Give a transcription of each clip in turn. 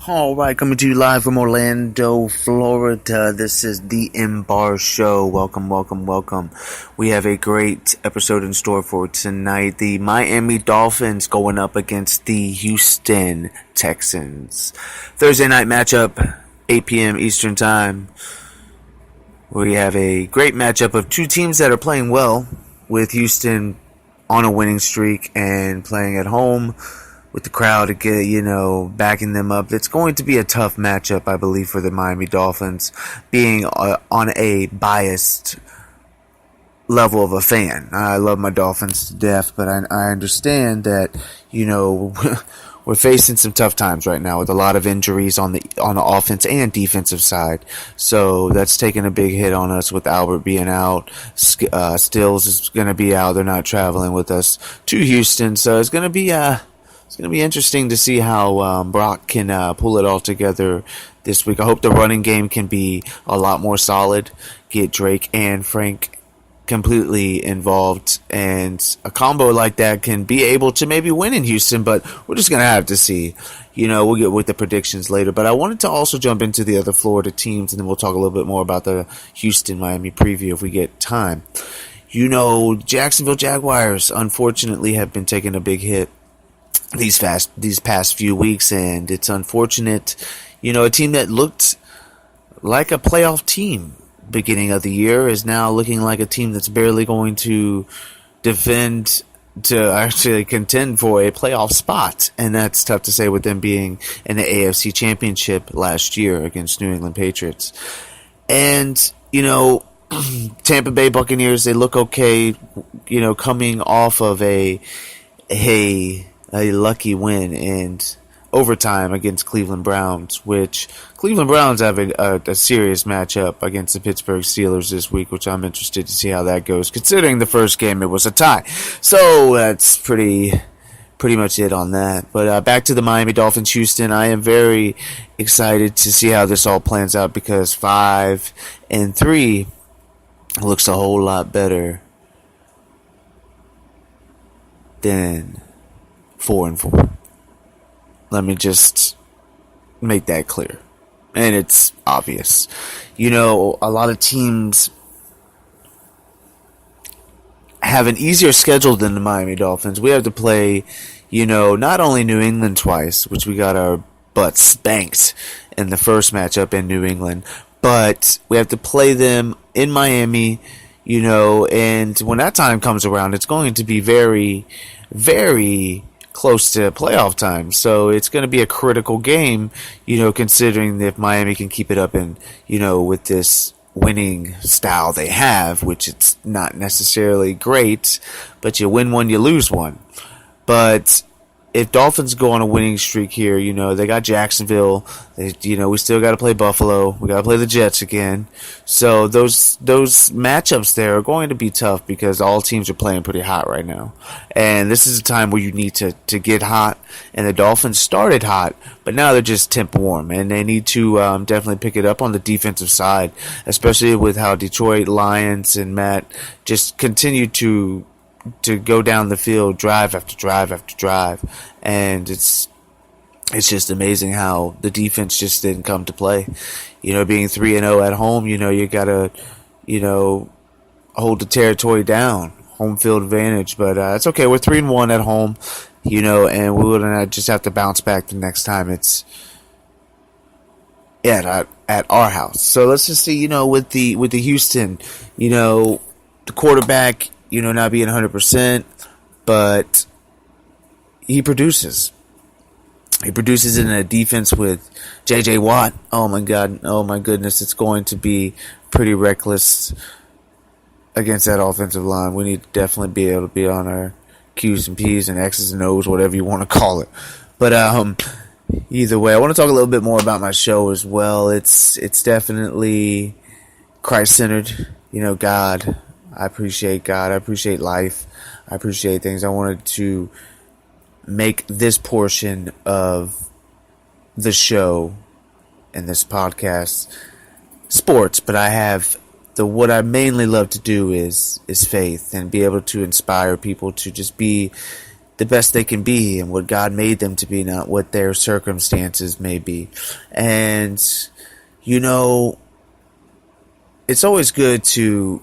All right, coming to you live from Orlando, Florida. This is the M-Bar Show. Welcome. We have a great episode in store for tonight. The Miami Dolphins going up against the Houston Texans. Thursday night matchup, 8 p.m. Eastern Time. We have a great matchup of two teams that are playing well, with Houston on a winning streak and playing at home with the crowd, backing them up. It's going to be a tough matchup, I believe, for the Miami Dolphins, being on a biased level of a fan. I love my Dolphins to death, but I understand that, we're facing some tough times right now with a lot of injuries on the offense and defensive side. So that's taking a big hit on us with Albert being out. Stills is going to be out. They're not traveling with us to Houston. So it's going to be interesting to see how Brock can pull it all together this week. I hope the running game can be a lot more solid, get Drake and Frank completely involved, and a combo like that can be able to maybe win in Houston, but we're just going to have to see. We'll get with the predictions later, but I wanted to also jump into the other Florida teams, and then we'll talk a little bit more about the Houston-Miami preview if we get time. Jacksonville Jaguars, unfortunately, have been taking a big hit these past few weeks, and it's unfortunate. A team that looked like a playoff team beginning of the year is now looking like a team that's barely going to contend for a playoff spot, and that's tough to say with them being in the AFC Championship last year against New England Patriots. And Tampa Bay Buccaneers, they look okay, coming off of a lucky win and overtime against Cleveland Browns, which Cleveland Browns have a serious matchup against the Pittsburgh Steelers this week, which I'm interested to see how that goes, considering the first game it was a tie. So that's pretty much it on that. But back to the Miami Dolphins Houston. I am very excited to see how this all plans out, because 5-3 looks a whole lot better than 4-4. Let me just make that clear. And it's obvious. A lot of teams have an easier schedule than the Miami Dolphins. We have to play, not only New England twice, which we got our butts spanked in the first matchup in New England, but we have to play them in Miami, and when that time comes around, it's going to be very, very close to playoff time. So it's going to be a critical game, considering if Miami can keep it up and, with this winning style they have, which it's not necessarily great, but you win one, you lose one. But if Dolphins go on a winning streak here, they got Jacksonville. We still got to play Buffalo. We got to play the Jets again. So those matchups there are going to be tough, because all teams are playing pretty hot right now. And this is a time where you need to get hot. And the Dolphins started hot, but now they're just temp warm. And they need to definitely pick it up on the defensive side, especially with how Detroit Lions and Matt just continue to go down the field, drive after drive after drive, and it's just amazing how the defense just didn't come to play. Being 3-0 at home, you gotta, hold the territory down, home field advantage. But it's okay. We're 3-1 at home, and we're gonna just have to bounce back the next time it's at our house. So let's just see, with the Houston, the quarterback, not being 100%, but he produces. He produces in a defense with J.J. Watt. Oh my God. Oh my goodness. It's going to be pretty reckless against that offensive line. We need to definitely be able to be on our Q's and P's and X's and O's, whatever you want to call it. But either way, I want to talk a little bit more about my show as well. It's definitely Christ-centered. God. I appreciate God. I appreciate life. I appreciate things. I wanted to make this portion of the show and this podcast sports, but I have what I mainly love to do is faith, and be able to inspire people to just be the best they can be and what God made them to be, not what their circumstances may be. And, it's always good to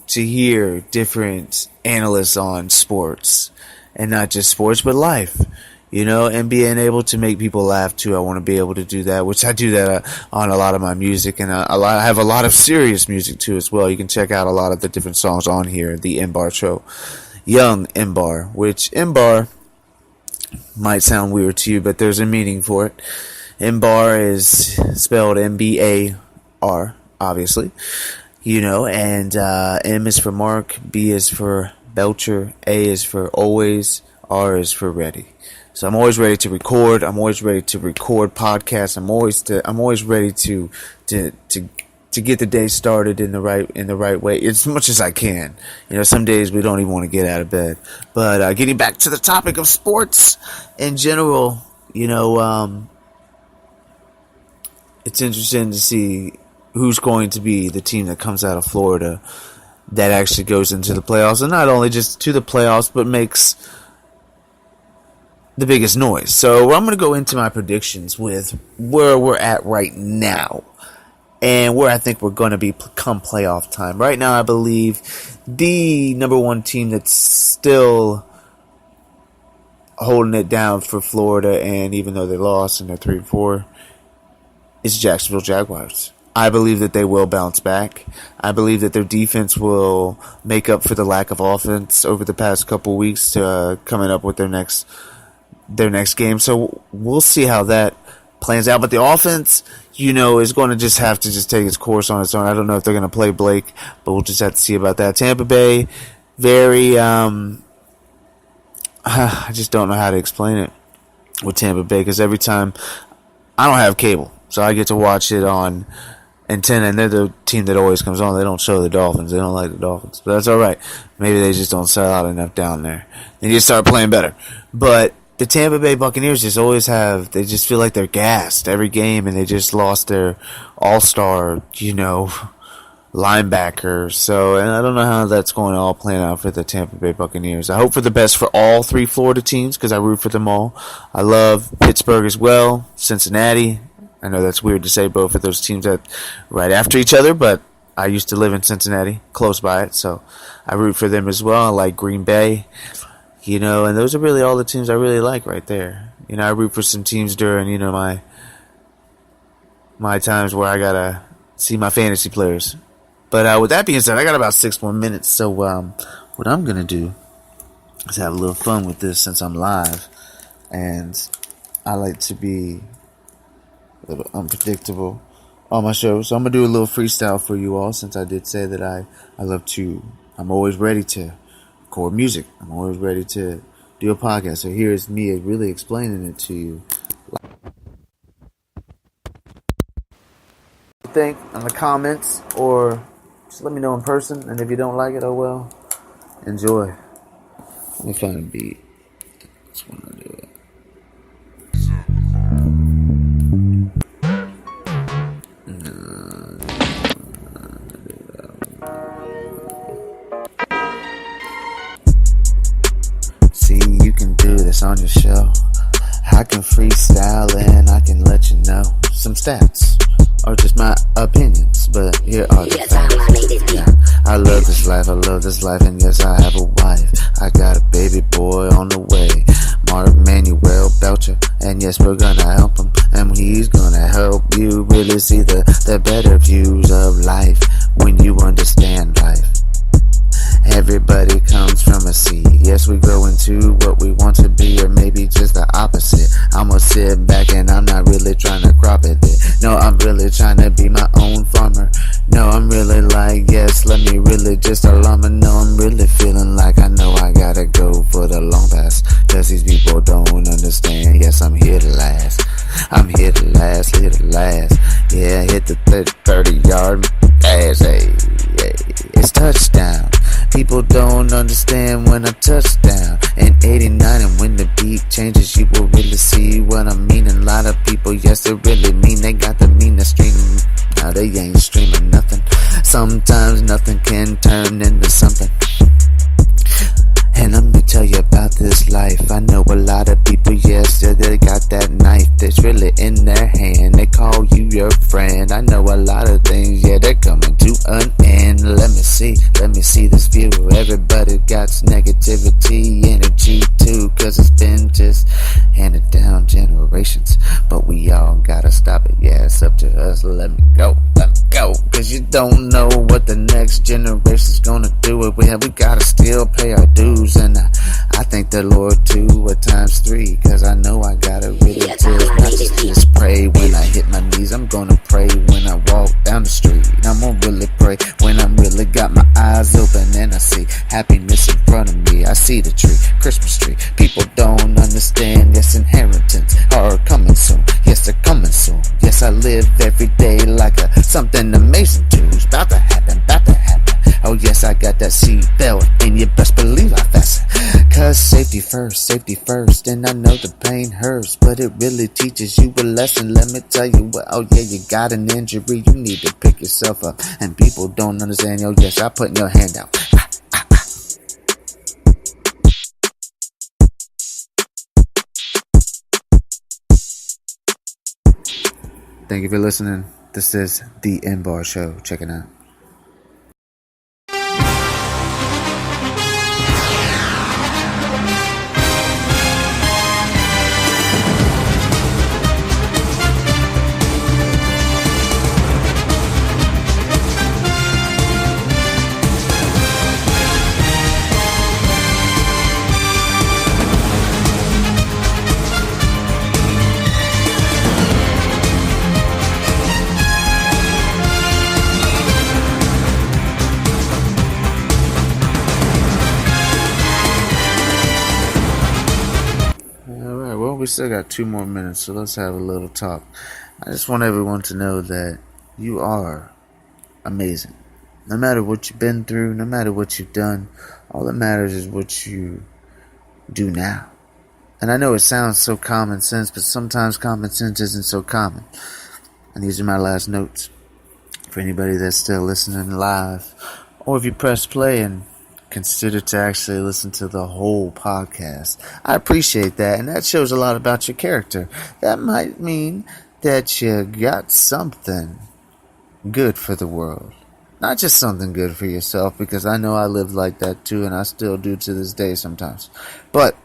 hear different analysts on sports, and not just sports, but life, and being able to make people laugh too. I want to be able to do that, which I do that on a lot of my music, and I have a lot of serious music too as well. You can check out a lot of the different songs on here, the M-Bar Show. Young M-Bar, which M-Bar might sound weird to you, but there's a meaning for it. M-Bar is spelled M-B-A-R, obviously, and M is for Mark, B is for Belcher, A is for always, R is for ready. So I'm always ready to record. I'm always ready to record podcasts. I'm always ready to get the day started in the right way as much as I can. Some days we don't even want to get out of bed. But getting back to the topic of sports in general, it's interesting to see who's going to be the team that comes out of Florida that actually goes into the playoffs, and not only just to the playoffs, but makes the biggest noise. So I'm going to go into my predictions with where we're at right now and where I think we're going to be come playoff time. Right now, I believe the number one team that's still holding it down for Florida, and even though they lost and they're 3-4, is Jacksonville Jaguars. I believe that they will bounce back. I believe that their defense will make up for the lack of offense over the past couple weeks to coming up with their next game. So we'll see how that plans out. But the offense, is going to just have to take its course on its own. I don't know if they're going to play Blake, but we'll just have to see about that. Tampa Bay, very, I just don't know how to explain it with Tampa Bay, because every time I don't have cable, so I get to watch it on antenna, and they're the team that always comes on. They don't show the Dolphins. They don't like the Dolphins, but that's all right. Maybe they just don't sell out enough down there. They need to start playing better. But the Tampa Bay Buccaneers they just feel like they're gassed every game, and they just lost their all-star, linebacker. So, and I don't know how that's going to all plan out for the Tampa Bay Buccaneers. I hope for the best for all three Florida teams, because I root for them all. I love Pittsburgh as well, Cincinnati. I know that's weird to say both of those teams right after each other, but I used to live in Cincinnati, close by it, so I root for them as well. I like Green Bay, and those are really all the teams I really like right there. I root for some teams during, my times where I gotta see my fantasy players. But with that being said, I got about 6 more minutes, so what I'm gonna do is have a little fun with this since I'm live, and I like to be a little unpredictable on my show. So I'm going to do a little freestyle for you all, since I did say that I'm always ready to record music. I'm always ready to do a podcast. So here's me really explaining it to you. Think in the comments, or just let me know in person. And if you don't like it, oh well. Enjoy. Let me find a beat. Just want to do it. See, you can do this on your show. I can freestyle and I can let you know some stats, or just my opinions, but here are the facts. Yeah, I love this life, and yes, I have a wife. I got a baby boy on the way, Mark Manuel Belcher, and yes, we're gonna help him, and he's gonna help you really see the better views of life when you understand life. Everybody comes from a seed. Yes, we grow into what we want to be, or maybe just the opposite. I'ma sit back and I'm not really trying to crop it. No, I'm really trying to be my own farmer. No, I'm really like, yes, let me really just alarm. No, I'm really feeling like I know I gotta go for the long pass, cause these people don't understand. Yes, I'm here to last. I'm here to last, here to last. Yeah, hit the 30-yard pass. Hey, it's touchdown. People don't understand when I touch down in 89, and when the beat changes, you will really see what I mean. And a lot of people, yes, they really mean. They got the meanest streaming. Now they ain't streaming nothing. Sometimes nothing can turn into something. And I'm tell you about this life. I know a lot of people, yes, they got that knife that's really in their hand. They call you your friend. I know a lot of things, yeah, they're coming to an end. Let me see this view. Everybody got negativity, energy too, cause it's been just handed down generations. But we all gotta stop it, yeah, it's up to us. Let me go, cause you don't know what the next generation's gonna do. We gotta still pay our dues, and I thank the Lord too at times 3, cause I know I gotta really not just pray when I hit my knees. I'm gonna pray when I walk down the street. I'm gonna really pray when I'm really got my eyes open and I see happiness in front of me. I see the tree, Christmas tree. People don't understand, yes, inheritance are coming soon. Yes, they're coming soon. Yes, I live every day like something amazing too. It's about to happen. Oh yes, I got that seatbelt, and you best believe I fasten. Cause safety first, and I know the pain hurts, but it really teaches you a lesson. Let me tell you what, oh yeah, you got an injury, you need to pick yourself up. And people don't understand, oh yes, I'm putting your hand out. Thank you for listening. This is The Bar Show. Check it out. We still got 2 more minutes, so let's have a little talk. I just want everyone to know that you are amazing. No matter what you've been through, no matter what you've done, all that matters is what you do now. And I know it sounds so common sense, but sometimes common sense isn't so common. And these are my last notes for anybody that's still listening live, or if you press play and consider to actually listen to the whole podcast. I appreciate that, and that shows a lot about your character. That might mean that you got something good for the world. Not just something good for yourself, because I know I lived like that too, and I still do to this day sometimes. But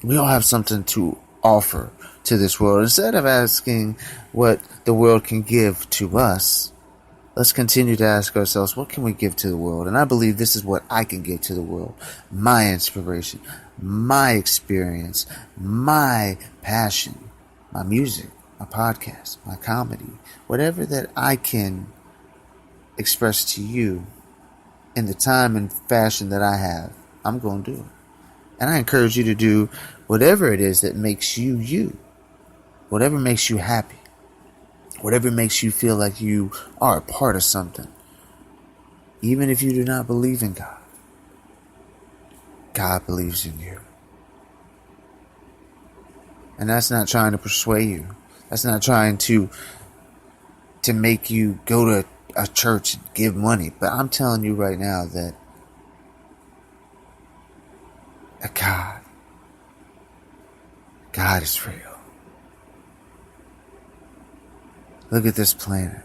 we all have something to offer to this world. Instead of asking what the world can give to us, let's continue to ask ourselves, what can we give to the world? And I believe this is what I can give to the world. My inspiration, my experience, my passion, my music, my podcast, my comedy, whatever that I can express to you in the time and fashion that I have, I'm going to do it. And I encourage you to do whatever it is that makes you you. Whatever makes you happy. Whatever makes you feel like you are a part of something. Even if you do not believe in God, God believes in you. And that's not trying to persuade you. That's not trying to make you go to a church and give money. But I'm telling you right now that God is real. Look at this planet.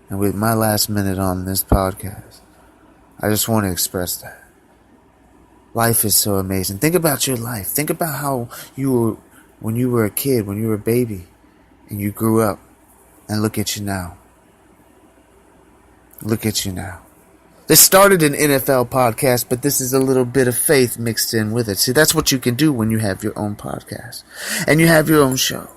And with my last minute on this podcast, I just want to express that. Life is so amazing. Think about your life. Think about how you were when you were a kid, when you were a baby, and you grew up. And look at you now. Look at you now. This started an NFL podcast, but this is a little bit of faith mixed in with it. See, that's what you can do when you have your own podcast and you have your own show.